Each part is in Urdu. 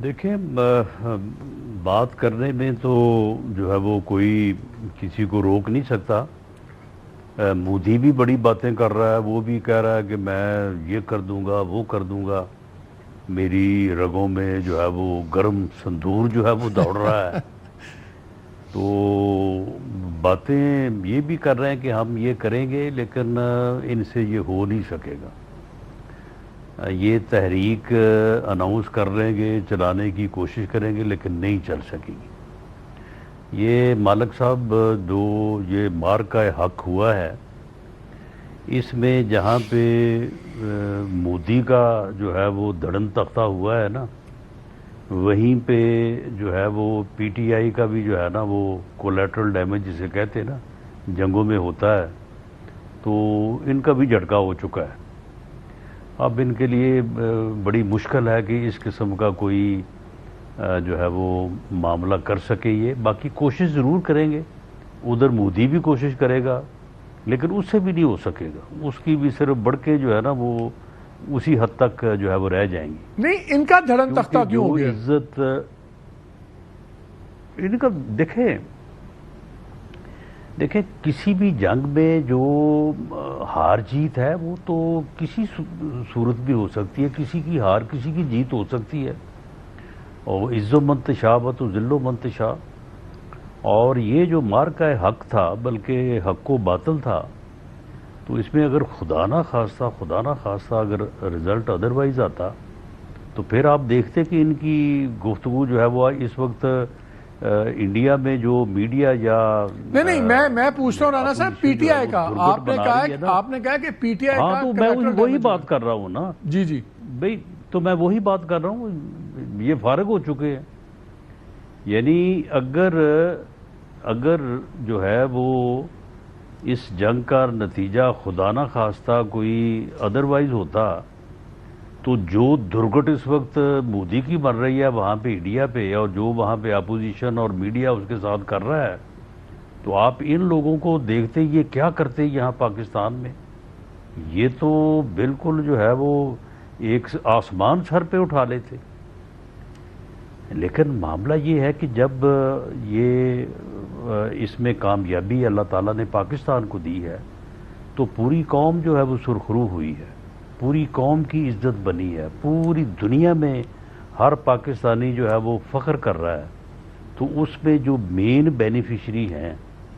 دیکھیں بات کرنے میں تو جو ہے وہ کوئی کسی کو روک نہیں سکتا۔ مودی بھی بڑی باتیں کر رہا ہے، وہ بھی کہہ رہا ہے کہ میں یہ کر دوں گا وہ کر دوں گا، میری رگوں میں جو ہے وہ گرم سندور جو ہے وہ دوڑ رہا ہے۔ تو باتیں یہ بھی کر رہے ہیں کہ ہم یہ کریں گے، لیکن ان سے یہ ہو نہیں سکے گا۔ یہ تحریک اناؤنس کر رہے گے، چلانے کی کوشش کریں گے، لیکن نہیں چل سکے گی۔ یہ مالک صاحب جو یہ مارکہ حق ہوا ہے، اس میں جہاں پہ مودی کا جو ہے وہ دڑن تختہ ہوا ہے نا، وہیں پہ جو ہے وہ پی ٹی آئی کا بھی جو ہے نا وہ کولیٹرل ڈیمیج جسے کہتے ہیں نا، جنگوں میں ہوتا ہے، تو ان کا بھی جھٹکا ہو چکا ہے۔ اب ان کے لیے بڑی مشکل ہے کہ اس قسم کا کوئی جو ہے وہ معاملہ کر سکے۔ یہ باقی کوشش ضرور کریں گے، ادھر مودی بھی کوشش کرے گا، لیکن اس سے بھی نہیں ہو سکے گا۔ اس کی بھی صرف بڑھ کے جو ہے نا وہ اسی حد تک جو ہے وہ رہ جائیں گی۔ نہیں، ان کا دھڑن تختہ کیوں ہو گیا؟ عزت ان کا دیکھیں کسی بھی جنگ میں جو ہار جیت ہے وہ تو کسی صورت بھی ہو سکتی ہے، کسی کی ہار کسی کی جیت ہو سکتی ہے، اور عز و منتشا و ذل و منتشا۔ اور یہ جو مارکہ حق تھا، بلکہ حق و باطل تھا، تو اس میں اگر خدا نہ خواستہ اگر رزلٹ ادروائز آتا تو پھر آپ دیکھتے کہ ان کی گفتگو جو ہے وہ اس وقت انڈیا میں جو میڈیا یا نہیں میں پوچھتا ہوں رانا صاحب، پی ٹی آئی کا آپ نے کہا کہ پی ٹی آئی کا ہاں تو میں وہی بات کر رہا ہوں نا جی بھئی، تو میں وہی بات کر رہا ہوں، یہ فارغ ہو چکے ہیں۔ یعنی اگر جو ہے وہ اس جنگ کا نتیجہ خدا نہ خواستہ کوئی ادروائز ہوتا، تو جو درگٹ اس وقت مودی کی بن رہی ہے وہاں پہ انڈیا پہ، اور جو وہاں پہ اپوزیشن اور میڈیا اس کے ساتھ کر رہا ہے، تو آپ ان لوگوں کو دیکھتے یہ کیا کرتے یہاں پاکستان میں؟ یہ تو بالکل جو ہے وہ ایک آسمان سر پہ اٹھا لیتے۔ لیکن معاملہ یہ ہے کہ جب یہ اس میں کامیابی اللہ تعالیٰ نے پاکستان کو دی ہے، تو پوری قوم جو ہے وہ سرخرو ہوئی ہے، پوری قوم کی عزت بنی ہے، پوری دنیا میں ہر پاکستانی جو ہے وہ فخر کر رہا ہے۔ تو اس میں جو مین بینیفیشری ہیں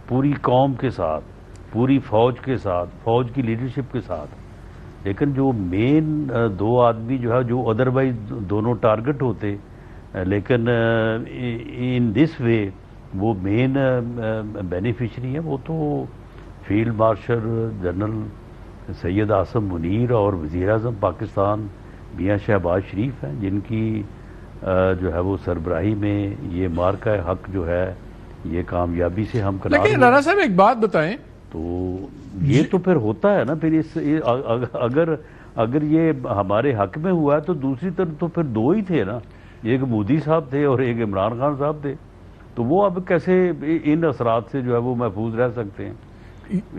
پوری قوم کے ساتھ، پوری فوج کے ساتھ، فوج کی لیڈرشپ کے ساتھ، لیکن جو مین دو آدمی جو ہے جو ادروائز دونوں ٹارگٹ ہوتے، لیکن ان دس وے وہ مین بینیفیشری ہیں، وہ تو field marshal general Syed Asim Munir اور وزیر اعظم پاکستان میاں شہباز شریف ہیں، جن کی جو ہے وہ سربراہی میں یہ مارکہ حق جو ہے یہ کامیابی سے ہم کنار لیکن رانا صاحب ایک بات بتائیں، تو یہ تو پھر ہوتا ہے نا، پھر اگر یہ ہمارے حق میں ہوا ہے تو دوسری طرف تو پھر دو ہی تھے نا، ایک مودی صاحب تھے اور ایک عمران خان صاحب تھے، تو وہ اب کیسے ان اثرات سے جو ہے وہ محفوظ رہ سکتے ہیں؟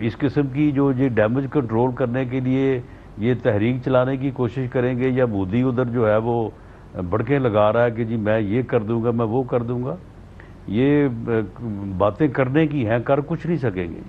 اس قسم کی جو یہ ڈیمیج کنٹرول کرنے کے لیے یہ تحریک چلانے کی کوشش کریں گے، یا مودی ادھر جو ہے وہ بڑکیں لگا رہا ہے کہ جی میں یہ کر دوں گا میں وہ کر دوں گا، یہ باتیں کرنے کی ہیں، کر کچھ نہیں سکیں گے۔